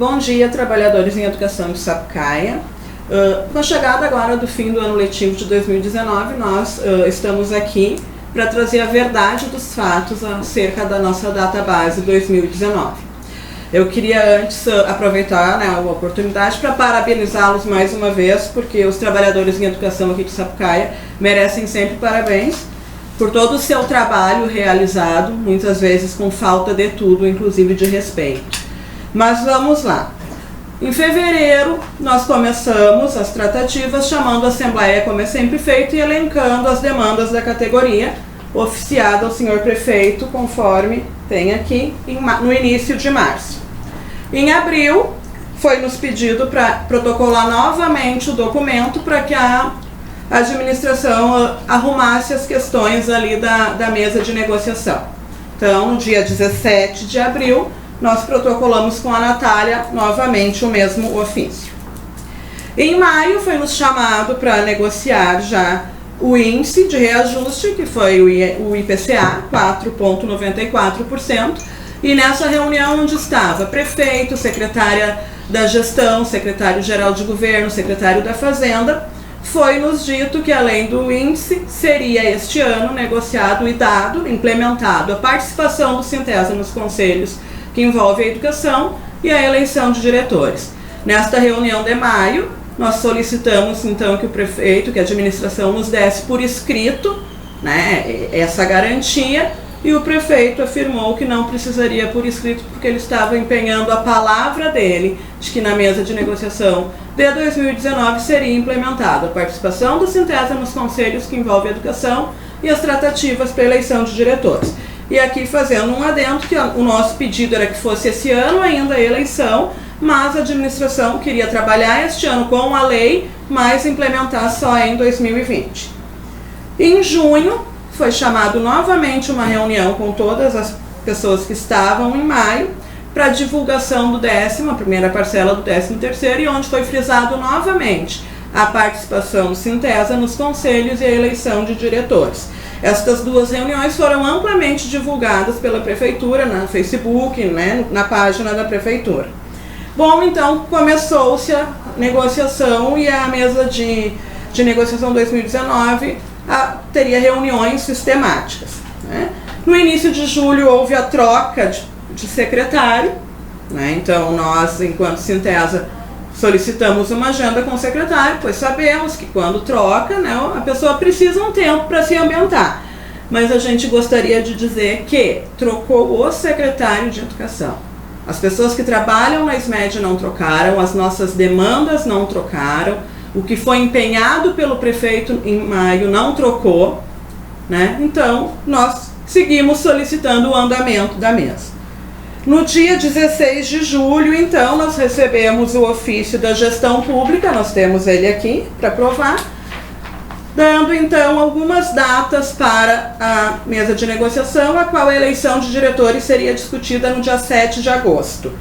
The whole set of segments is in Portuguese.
Bom dia, trabalhadores em educação de Sapucaia. Com a chegada agora do fim do ano letivo de 2019, nós estamos aqui para trazer a verdade dos fatos acerca da nossa database 2019. Eu queria antes aproveitar a oportunidade para parabenizá-los mais uma vez, porque os trabalhadores em educação aqui de Sapucaia merecem sempre parabéns por todo o seu trabalho realizado, muitas vezes com falta de tudo, inclusive de respeito. Mas vamos lá. Em fevereiro, nós começamos as tratativas chamando a Assembleia, como é sempre feito, e elencando as demandas da categoria, oficiada ao senhor prefeito, conforme tem aqui, no início de março. Em abril, foi nos pedido para protocolar novamente o documento para que a administração arrumasse as questões ali da mesa de negociação. Então, no dia 17 de abril, nós protocolamos com a Natália novamente o mesmo ofício. Em maio foi nos chamado para negociar já o índice de reajuste, que foi o IPCA, 4,94%, e nessa reunião onde estava prefeito, secretária da gestão, secretário-geral de governo, secretário da Fazenda, foi nos dito que além do índice, seria este ano negociado e dado, implementado a participação do Sintesa nos conselhos que envolve a educação e a eleição de diretores. Nesta reunião de maio, nós solicitamos então que o prefeito, que a administração nos desse por escrito, essa garantia, e o prefeito afirmou que não precisaria por escrito porque ele estava empenhando a palavra dele de que na mesa de negociação de 2019 seria implementada a participação do Sintesa nos conselhos que envolve a educação e as tratativas para a eleição de diretores. E aqui fazendo um adendo que o nosso pedido era que fosse esse ano ainda a eleição, mas a administração queria trabalhar este ano com a lei, mas implementar só em 2020. Em junho, foi chamado novamente uma reunião com todas as pessoas que estavam em maio para divulgação do a primeira parcela do 13º, e onde foi frisado novamente a participação do Sintesa nos conselhos e a eleição de diretores. Estas duas reuniões foram amplamente divulgadas pela Prefeitura, no Facebook, na página da Prefeitura. Bom, então começou-se a negociação e a mesa de negociação 2019 teria reuniões sistemáticas. No início de julho houve a troca de secretário, então nós, enquanto Sintesa, solicitamos uma agenda com o secretário, pois sabemos que quando troca, a pessoa precisa um tempo para se ambientar. Mas a gente gostaria de dizer que trocou o secretário de educação. As pessoas que trabalham na SMED não trocaram, as nossas demandas não trocaram, o que foi empenhado pelo prefeito em maio não trocou, Então, nós seguimos solicitando o andamento da mesa. No dia 16 de julho, então, nós recebemos o ofício da gestão pública, nós temos ele aqui para provar, dando então algumas datas para a mesa de negociação, a qual a eleição de diretores seria discutida no dia 7 de agosto.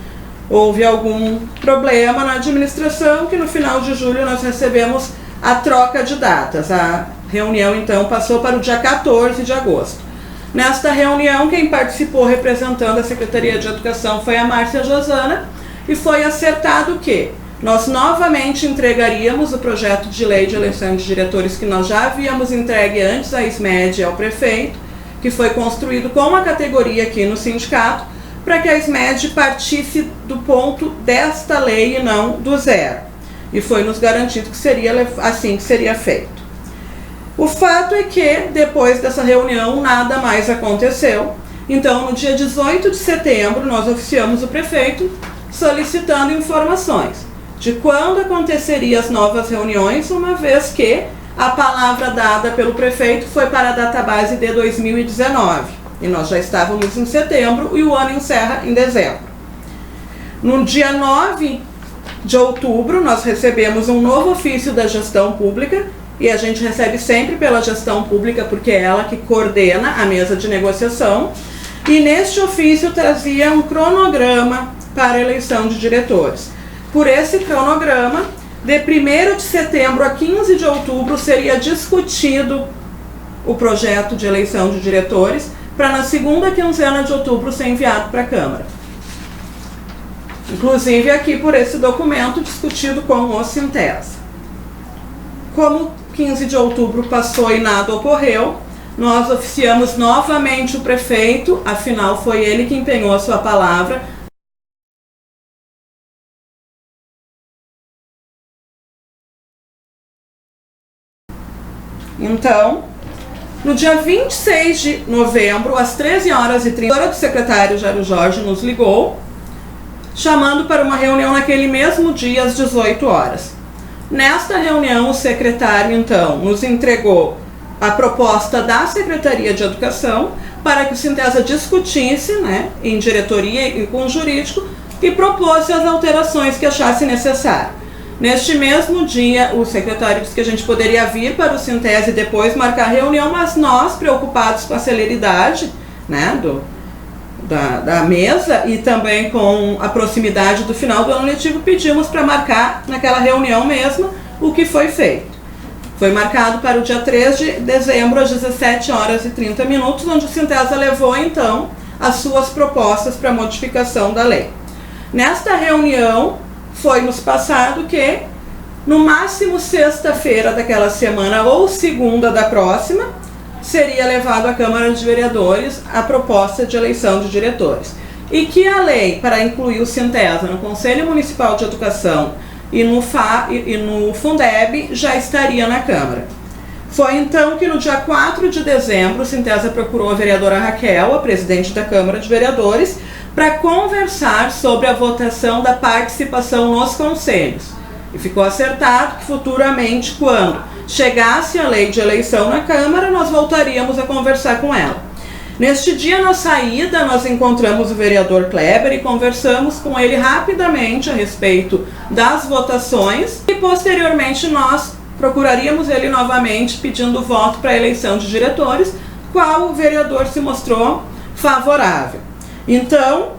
Houve algum problema na administração que no final de julho nós recebemos a troca de datas. A reunião então passou para o dia 14 de agosto. Nesta reunião, quem participou representando a Secretaria de Educação foi a Márcia Josana, e foi acertado que nós novamente entregaríamos o projeto de lei de eleição de diretores que nós já havíamos entregue antes à SMED e ao prefeito, que foi construído com a categoria aqui no sindicato, para que a SMED partisse do ponto desta lei e não do zero. E foi nos garantido que seria assim que seria feito. O fato é que, depois dessa reunião, nada mais aconteceu. Então, no dia 18 de setembro, nós oficiamos o prefeito solicitando informações de quando aconteceriam as novas reuniões, uma vez que a palavra dada pelo prefeito foi para a database de 2019. E nós já estávamos em setembro e o ano encerra em dezembro. No dia 9 de outubro, nós recebemos um novo ofício da gestão pública, e a gente recebe sempre pela gestão pública, porque é ela que coordena a mesa de negociação, e neste ofício trazia um cronograma para a eleição de diretores. Por esse cronograma, de 1º de setembro a 15 de outubro, seria discutido o projeto de eleição de diretores, para na segunda quinzena de outubro ser enviado para a Câmara. inclusive aqui por esse documento discutido com o Sintesa. Como 15 de outubro passou e nada ocorreu, nós oficiamos novamente o prefeito, afinal foi ele que empenhou a sua palavra. Então, no dia 26 de novembro, às 13h30, a hora do secretário Jairo Jorge nos ligou, chamando para uma reunião naquele mesmo dia, às 18 horas. Nesta reunião, o secretário, então, nos entregou a proposta da Secretaria de Educação para que o Sintesa discutisse, né, em diretoria e com o jurídico, e propôs as alterações que achasse necessário. Neste mesmo dia, o secretário disse que a gente poderia vir para o Sintesa e depois marcar a reunião, mas nós, preocupados com a celeridade, né, da mesa e também com a proximidade do final do ano letivo, pedimos para marcar naquela reunião mesmo, o que foi feito. Foi marcado para o dia 3 de dezembro, às 17h30, onde o Sintesa levou, então, as suas propostas para modificação da lei. Nesta reunião, foi nos passado que, no máximo sexta-feira daquela semana ou segunda da próxima, seria levado à Câmara de Vereadores a proposta de eleição de diretores. E que a lei, para incluir o Sintesa no Conselho Municipal de Educação e no Fundeb, já estaria na Câmara. Foi então que no dia 4 de dezembro, o Sintesa procurou a vereadora Raquel, a presidente da Câmara de Vereadores, para conversar sobre a votação da participação nos conselhos. E ficou acertado que futuramente, quando chegasse a lei de eleição na Câmara, nós voltaríamos a conversar com ela. Neste dia, na saída, nós encontramos o vereador Kleber e conversamos com ele rapidamente a respeito das votações e, posteriormente, nós procuraríamos ele novamente pedindo voto para a eleição de diretores, qual o vereador se mostrou favorável. Então,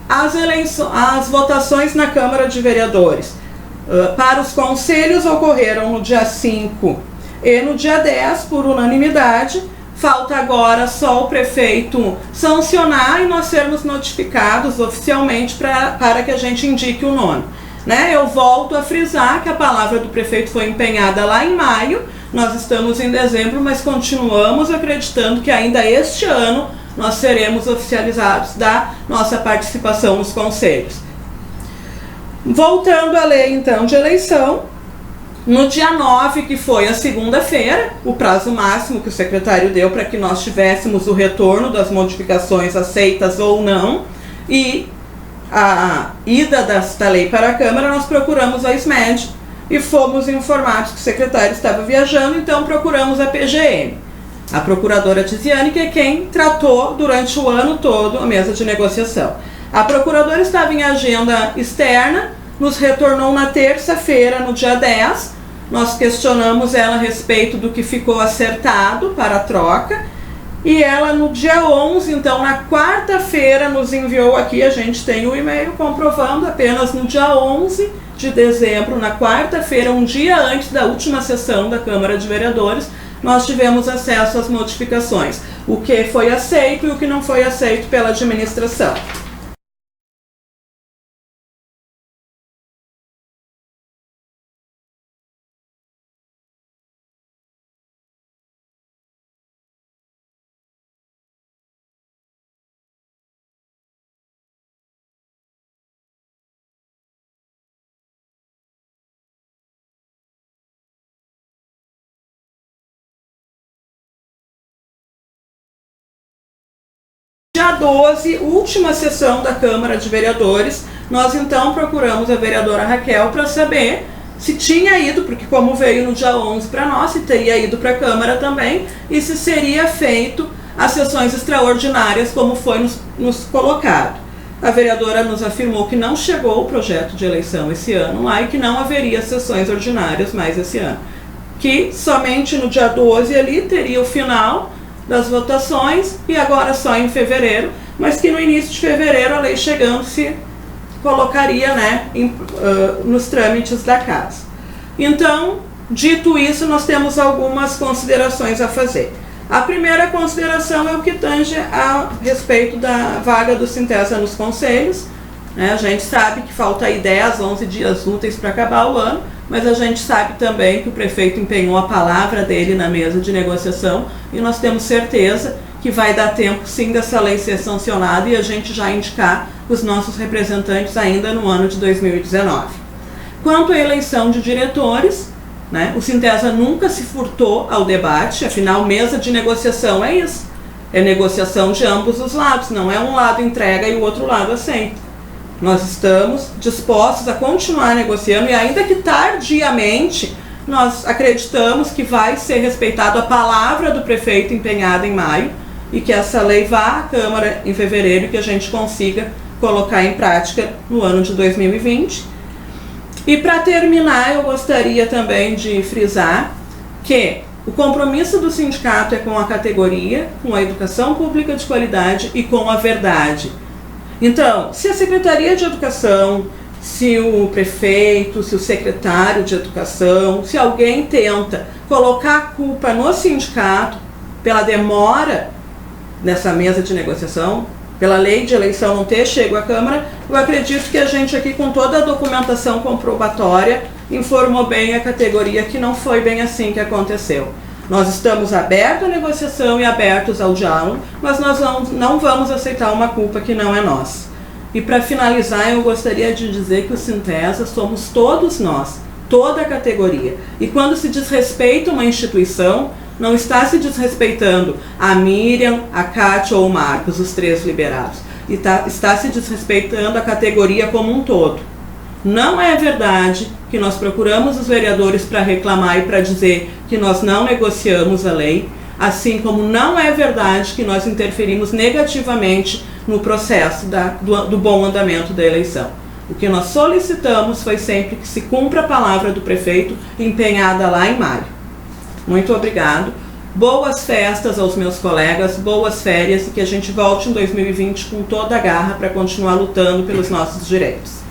as votações na Câmara de Vereadores para os conselhos ocorreram no dia 5 e no dia 10 por unanimidade. Falta agora só o prefeito sancionar e nós sermos notificados oficialmente para que a gente indique o nome. Né? Eu volto a frisar que a palavra do prefeito foi empenhada lá em maio, nós estamos em dezembro, mas continuamos acreditando que ainda este ano nós seremos oficializados da nossa participação nos conselhos. Voltando à lei, então, de eleição, no dia 9, que foi a segunda-feira, o prazo máximo que o secretário deu para que nós tivéssemos o retorno das modificações aceitas ou não, e a ida desta lei para a Câmara, nós procuramos a SMED e fomos informados que o secretário estava viajando, então procuramos a PGM. A procuradora Tiziane, que é quem tratou durante o ano todo a mesa de negociação. A procuradora estava em agenda externa, nos retornou na terça-feira, no dia 10. Nós questionamos ela a respeito do que ficou acertado para a troca. E ela, no dia 11, então, na quarta-feira, nos enviou aqui, a gente tem o e-mail comprovando, apenas no dia 11 de dezembro, na quarta-feira, um dia antes da última sessão da Câmara de Vereadores, nós tivemos acesso às modificações, o que foi aceito e o que não foi aceito pela administração. Dia 12, última sessão da Câmara de Vereadores, nós então procuramos a vereadora Raquel para saber se tinha ido, porque como veio no dia 11 para nós, se teria ido para a Câmara também, e se seria feito as sessões extraordinárias como foi nos colocado. A vereadora nos afirmou que não chegou o projeto de eleição esse ano lá e que não haveria sessões ordinárias mais esse ano. Que somente no dia 12 ali teria o final das votações e agora só em fevereiro, mas que no início de fevereiro a lei chegando se colocaria, né, nos trâmites da casa. Então, dito isso, nós temos algumas considerações a fazer. A primeira consideração é o que tange a respeito da vaga do Sintesa nos conselhos. né? A gente sabe que falta aí 10, 11 dias úteis para acabar o ano, mas a gente sabe também que o prefeito empenhou a palavra dele na mesa de negociação e nós temos certeza que vai dar tempo sim dessa lei ser sancionada e a gente já indicar os nossos representantes ainda no ano de 2019. Quanto à eleição de diretores, né, o Sintesa nunca se furtou ao debate, afinal, mesa de negociação é isso. É negociação de ambos os lados, não é um lado entrega e o outro lado aceita. Nós estamos dispostos a continuar negociando e ainda que tardiamente, nós acreditamos que vai ser respeitada a palavra do prefeito empenhada em maio e que essa lei vá à Câmara em fevereiro e que a gente consiga colocar em prática no ano de 2020. E para terminar, eu gostaria também de frisar que o compromisso do sindicato é com a categoria, com a educação pública de qualidade e com a verdade. Então, se a Secretaria de Educação, se o prefeito, se o secretário de Educação, se alguém tenta colocar a culpa no sindicato pela demora nessa mesa de negociação, pela lei de eleição não ter chego à Câmara, eu acredito que a gente aqui, com toda a documentação comprobatória, informou bem a categoria que não foi bem assim que aconteceu. Nós estamos abertos à negociação e abertos ao diálogo, mas nós não vamos aceitar uma culpa que não é nossa. E para finalizar, eu gostaria de dizer que o Sintesa somos todos nós, toda a categoria. E quando se desrespeita uma instituição, não está se desrespeitando a Miriam, a Kátia ou o Marcos, os três liberados. Está se desrespeitando a categoria como um todo. Não é verdade que nós procuramos os vereadores para reclamar e para dizer que nós não negociamos a lei, assim como não é verdade que nós interferimos negativamente no processo do bom andamento da eleição. O que nós solicitamos foi sempre que se cumpra a palavra do prefeito empenhada lá em maio. Muito obrigado. Boas festas aos meus colegas, boas férias e que a gente volte em 2020 com toda a garra para continuar lutando pelos nossos direitos.